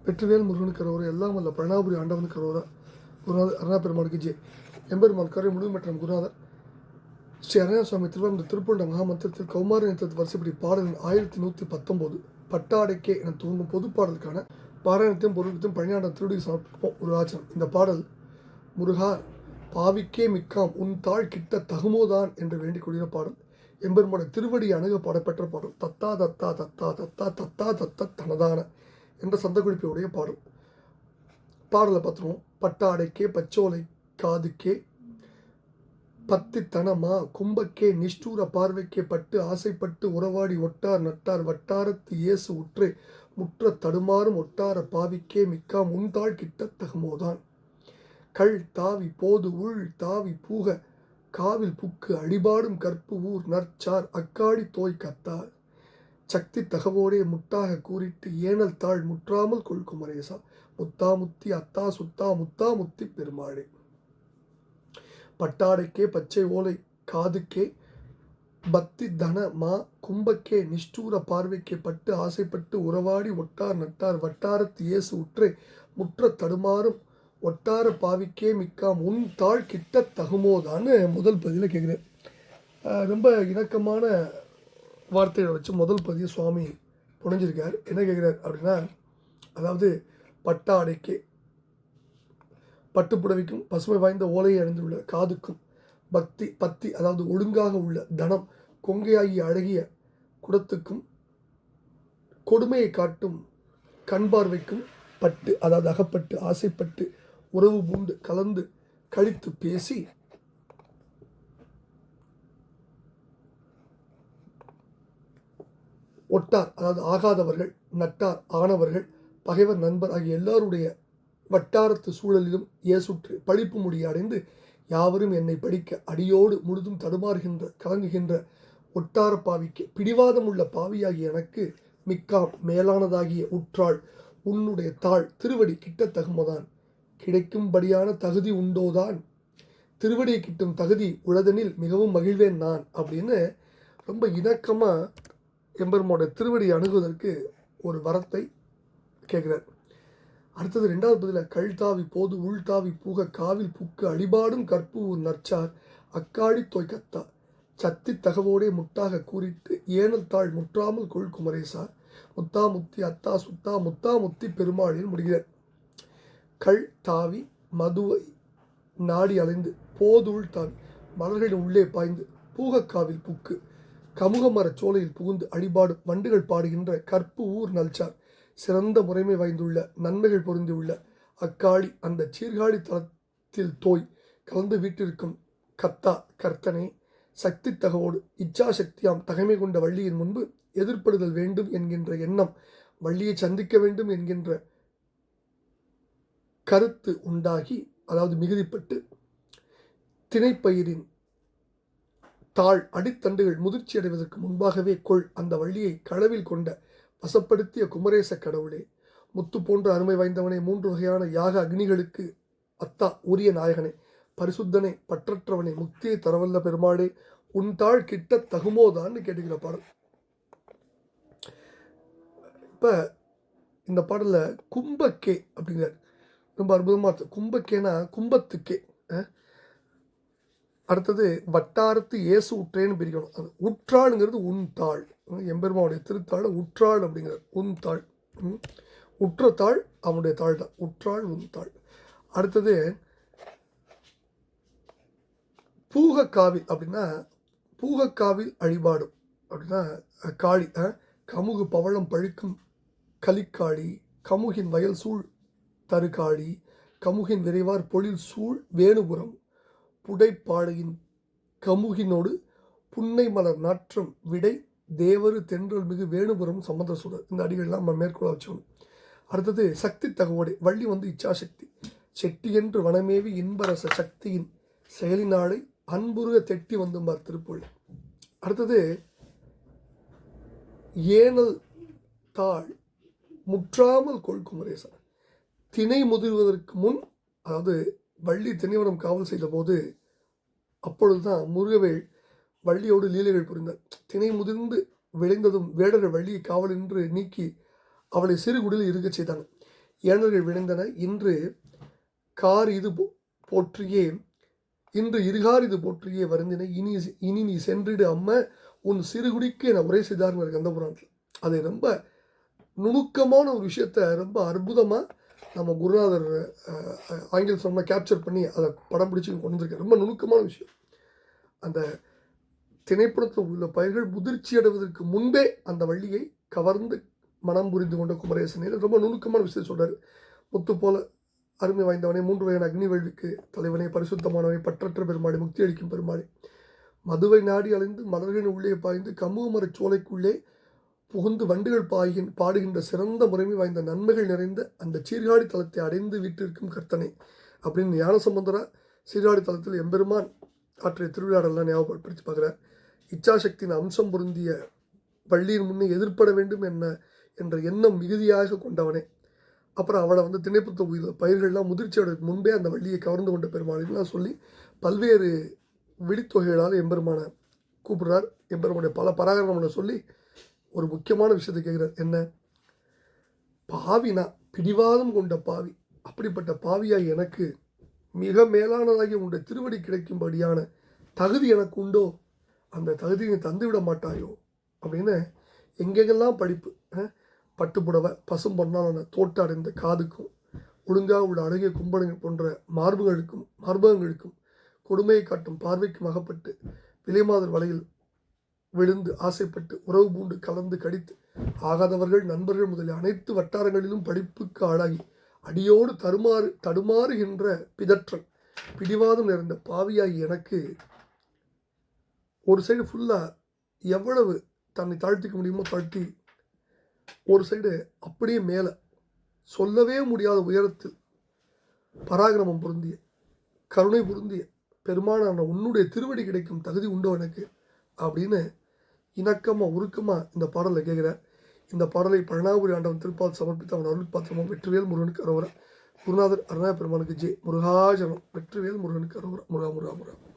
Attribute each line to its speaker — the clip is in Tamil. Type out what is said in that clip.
Speaker 1: வெற்றிவேல் முருகனுக்கு கரோரா, எல்லாம் வல்ல பிரணாபுரி ஆண்டவனுக்கு கரோரா, குருநாதர் அருணா பெருமானுக்கு ஜெய். எம்பெருமான் கரை முழு மற்றும் குருநாதர் ஸ்ரீ அருணா சுவாமி திருவாரூர் திருப்பூண்ட மகாமந்திரத்தில் கௌமார நிறுத்தத்து வரிசைப்படி பாடல் 1119 பட்டாடைக்கே என தூண்டும் பொது பாடலுக்கான பாராயணத்தையும் பொருளத்தையும் பழனியாண்ட திருடி சமர்ப்பிப்போம். ஒரு ஆச்சரம். இந்த பாடல் முருகா பாவிக்கே மிக்காம் உன் தாழ் கிட்ட தகுமோதான் என்று வேண்டிக் கொள்கிற பாடல். எம்பெருமான திருவடி அணுக பாடப்பெற்ற பாடல். தத்தா தத்தா தத்தா தத்தா தத்தா தத்தா தனதான என்ற சந்தகுறிப்பையுடைய பாடல். பாடலை பார்த்துருவோம். பட்டாடைக்கே பச்சோலை காதுக்கே பத்தி தனமா கும்பக்கே நிஷ்டூர பார்வைக்கே பட்டு ஆசைப்பட்டு உறவாடி ஒட்டார் நட்டார் வட்டாரத்து இயேசு உற்றே முற்ற தடுமாறும் ஒட்டார பாவிக்கே மிக்காம் உன்தாள் கிட்ட தகுமோதான். கள் தாவி போது உள் தாவி பூக காவில் புக்கு அடிபாடும் கற்பு ஊர் நற்சார் அக்காடி தோய் கத்தார் சக்தி தகவோடே முட்டாக கூறிட்டு ஏனல் தாழ் முற்றாமல் கொள்குமரேசா முத்தா முத்தி அத்தா சுத்தா முத்தா முத்தி பெருமாளே. பட்டாடைக்கே பச்சை ஓலை காதுக்கே பக்தி தன மா கும்பக்கே நிஷ்டூர பார்வைக்கே பட்டு ஆசைப்பட்டு உறவாடி ஒட்டார் நட்டார் வட்டாரத்து இயேசு உற்றே முற்ற தடுமாறும் ஒட்டார பாவிக்கே மிக்காம் உன் தாழ் கிட்ட தகுமோதான்னு முதல் பதியில் கேட்குறேன். ரொம்ப இணக்கமான வார்த்தைகளை வச்சு முதல் பதியை சுவாமி புனைஞ்சிருக்கார். என்ன கேட்குறார் அப்படின்னா, அதாவது பட்டாடைக்கே பட்டுப்புடவைக்கும் பசுமை வாய்ந்த ஓலையை அணிந்துள்ள காதுக்கும் பத்தி அதாவது ஒழுங்காக உள்ள தனம் கொங்கையாகிய அழகிய குடத்துக்கும் கொடுமையை காட்டும் கண் பார்வைக்கும் பட்டு அதாவது அகப்பட்டு ஆசைப்பட்டு உறவு பூண்டு கலந்து கழித்து பேசி ஒட்டார் அதாவது ஆகாதவர்கள் நட்டார் ஆனவர்கள் பகைவர் நண்பர் ஆகிய எல்லாருடைய வட்டாரத்து சூழலிலும் இயேசுற்று பழிப்பு முடிய அடைந்து யாவரும் என்னை படிக்க அடியோடு முழுதும் தடுமாறுகின்ற கலங்குகின்ற ஒட்டார பாவிக்கு பிடிவாதம் உள்ள பாவியாகிய எனக்கு மிக்காம் மேலானதாகிய உற்றாள் உன்னுடைய தாழ் திருவடி கிட்ட தகுமதான் கிடைக்கும்படியான தகுதி உண்டோதான். திருவடியை கிட்டும் தகுதி உளதனில் மிகவும் மகிழ்வேன் நான் அப்படின்னு ரொம்ப இணக்கமாக எம்பெருமோட திருவடி அணுகுவதற்கு ஒரு வரத்தை கேட்குறார். அடுத்தது ரெண்டாவது பதில் கள் தாவி போது உள் தாவி பூக காவில் புக்கு அடிபாடும் கற்பு நற்சார் அக்காடி தோய் கத்தா சத்தி தகவோடே முட்டாக கூறிட்டு ஏனல் தாழ் முற்றாமல் கொள் குமரேசா முத்தா முத்தி அத்தா சுத்தா முத்தா முத்தி பெருமாளில் முடிகிறார். கள் தாவி மதுவை நாடி அலைந்து போதுள் தாவி மலர்களின் உள்ளே பாய்ந்து பூகக்காவில் புக்கு கமுகமர சோலையில் புகுந்து அடிபாடும் வண்டுகள் பாடுகின்ற கற்பு ஊர் நல்சார் சிறந்த முறைமை வாய்ந்துள்ள நன்மைகள் பொருந்தியுள்ள அக்காளி அந்த சீர்காழி தளத்தில் தோய் கலந்து வீட்டிற்கும் கத்தா கர்த்தனே சக்தி தகவோடு இச்சாசக்தியாம் தகைமை கொண்ட வள்ளியின் முன்பு எதிர்ப்படுதல் வேண்டும் என்கின்ற எண்ணம் வள்ளியை சந்திக்க வேண்டும் என்கின்ற கருத்து உண்டாகி அதாவது மிகுதிப்பட்டு திணைப்பயிரின் தாழ் அடித்தண்டுகள் முதிர்ச்சி அடைவதற்கு முன்பாகவே கொள் அந்த வள்ளியை களவில் கொண்ட வசப்படுத்திய குமரேச கடவுளே முத்து போன்ற அருமை வாய்ந்தவனே மூன்று வகையான யாக அக்னிகளுக்கு அத்தா உரிய நாயகனே பரிசுத்தனே பற்றற்றவனே முக்தியை தரவல்ல பெருமாளே உன் தாழ் கிட்ட தகுமோதான்னு கேட்டுக்கிற பாடல். இப்போ இந்த பாடலில் கும்பக்கே அப்படிங்கிறார். ரொம்ப அற்புதமாக கும்பக்கேனா கும்பத்துக்கே. அடுத்தது வட்டாரத்து இயேசு உற்றேன்னு பிரிக்கணும். அது உற்றாளுங்கிறது உன் தாள். எம்பெருமாவுடைய திருத்தாள் உற்றாள் அப்படிங்கிறார். உன் தாள் உற்ற தாள் அவனுடைய தாள் தான். உற்றாள் உன் தாள். அடுத்தது பூகக்காவில் அப்படின்னா பூகக்காவில் அழிபாடும் அப்படின்னா காளி கமுகு பவளம் பழுக்கும் கலிக்காளி கமுகின் வயல் சூழ் தருக்காளி கமுகின் விரைவார் பொழில் சூழ் வேணுபுரம் புடைப்பாடையின் கமுகினோடு புன்னை மலர் நாற்றம் விடை தேவரு தென்றல் மிகு வேணுபுரம் சம்பந்த சூழல். இந்த அடிகள்லாம் நம்ம மேற்கொள்ள வச்சோம். அடுத்தது சக்தி தகவோடே வள்ளி இச்சாசக்தி செட்டி என்று வனமேவி இன்பரச சக்தியின் செயலினாளை அன்புருக தெட்டி வந்தும்பார் திருப்பூர். அடுத்தது ஏனல் தாழ் முற்றாமல் கொள் குமரேசா திணை முதிர்வதற்கு முன் அதாவது வள்ளி திணைவனம் காவல் செய்த போது அப்பொழுதுதான் முருகவேள் வள்ளியோடு லீலைகள் புரிந்தார். திணை முதிர்ந்து விளைந்ததும் வேடர்கள் வள்ளியை காவல் என்று நீக்கி அவளை சிறு குடிலில் இருக்க செய்தாங்க. ஏனர்கள் விளைந்தன இன்று கார் இது போற்றியே இன்று இருகார் இது போற்றியே வருந்தின இனி நீ சென்றிடு அம்ம உன் சிறுகுடிக்கு என உரை செய்தார் கந்தபுராணத்தில். அது ரொம்ப நுணுக்கமான ஒரு விஷயத்த ரொம்ப அற்புதமாக நம்ம குருநாதர் ஆங்கில சொன்ன கேப்சர் பண்ணி அதை படம் பிடிச்சி கொண்டு வந்திருக்காரு. ரொம்ப நுணுக்கமான விஷயம். அந்த திணைப்படத்தில் உள்ள பயிர்கள் முதிர்ச்சி அடைவதற்கு முன்பே அந்த வள்ளியை கவர்ந்து மனம் புரிந்து கொண்ட குமரேசன் ரொம்ப நுணுக்கமான விஷயத்தை சொல்கிறார். முத்து போல அருமை வாய்ந்தவனே, 3 வகையான அக்னி வேள்விக்கு தலைவனே, பரிசுத்தமானவனே, பற்றற்ற பெருமாடி, முக்தி அளிக்கும் பெருமாடி, மதுவை நாடி அலைந்து மலர்களின் உள்ளே பாய்ந்து கமுகமரச் சோலைக்குள்ளே புகுந்து வண்டுகள் பாடுகின்ற சிறந்த முறைமை வாய்ந்த நன்மைகள் நிறைந்த அந்த சீர்காழி தலத்தை அடைந்து வீட்டிற்கும் கர்த்தனை அப்படின்னு ஞானசம்பந்தரா சீர்காழி தலத்தில் எம்பெருமான் ஆற்றிய திருவிழாடெல்லாம் ஞாபகப்படுத்தி பார்க்குறார். இச்சாசக்தியின் அம்சம் பொருந்திய வள்ளியின் முன்னே எதிர்ப்பட வேண்டும் என்ற எண்ணம் மிகுதியாக கொண்டவனே. அப்புறம் அவளை திணைப்புத்த பயிர்கள்லாம் முதிர்ச்சியோட முன்பே அந்த வள்ளியை கவர்ந்து கொண்ட பெருமாள்லாம் சொல்லி பல்வேறு விழித்தொகைகளால் எம்பெருமானை கூப்பிடுறார். எம்பெருமானுடைய பல பராகரங்களை சொல்லி ஒரு முக்கியமான விஷயத்தை கேட்குறார். என்ன? பாவினா பிடிவாதம் கொண்ட பாவி, அப்படிப்பட்ட பாவியாய் எனக்கு மிக மேலானதாகி உன்னுடைய திருவடி கிடைக்கும்படியான தகுதி எனக்கு உண்டோ? அந்த தகுதியை தந்துவிட மாட்டாயோ அப்படின்னு எங்கெங்கெல்லாம் படிப்பு பட்டுப்புடவை பசும் பொன்னாலான தோட்ட அடைந்த காதுக்கும் ஒழுங்காக உள்ள அழகிய கும்படங்கள் போன்ற மார்பகங்களுக்கும் கொடுமையை காட்டும் பார்வைக்கும் அகப்பட்டு விலைமாதர் வலையில் விழுந்து ஆசைப்பட்டு உறவு பூண்டு கலந்து கடித்து ஆகாதவர்கள் நண்பர்கள் முதலிய அனைத்து வட்டாரங்களிலும் படிப்புக்கு ஆளாகி அடியோடு தடுமாறுகின்ற பிதற்றல் பிடிவாதம் நிறைந்த பாவியாகி எனக்கு ஒரு சைடு ஃபுல்லாக எவ்வளவு தன்னை தாழ்த்திக்க முடியுமோ தாழ்த்தி, ஒரு சைடு அப்படியே மேலே சொல்லவே முடியாத உயரத்தில் பராக்கிரமம் பொருந்திய கருணை பொருந்திய பெருமானான உன்னுடைய திருவடி கிடைக்கும் தகுதி உண்டோ எனக்கு அப்படின்னு இணக்கமாக உருக்கமாக இந்த பாடலை கேட்குறார். இந்த பாடலை பழனாபுரி ஆண்டவன் திருப்பால் சமர்ப்பித்து அவன் அருள் பாத்திரமும் வெற்றிவேல் முருகனுக்கு அரோகரா. குருநாதர் அருணா பெருமானுக்கு ஜெய். முருகாஜனம். வெற்றிவேல் முருகனுக்கு அரோகரா. முருகா முருகா முருகா.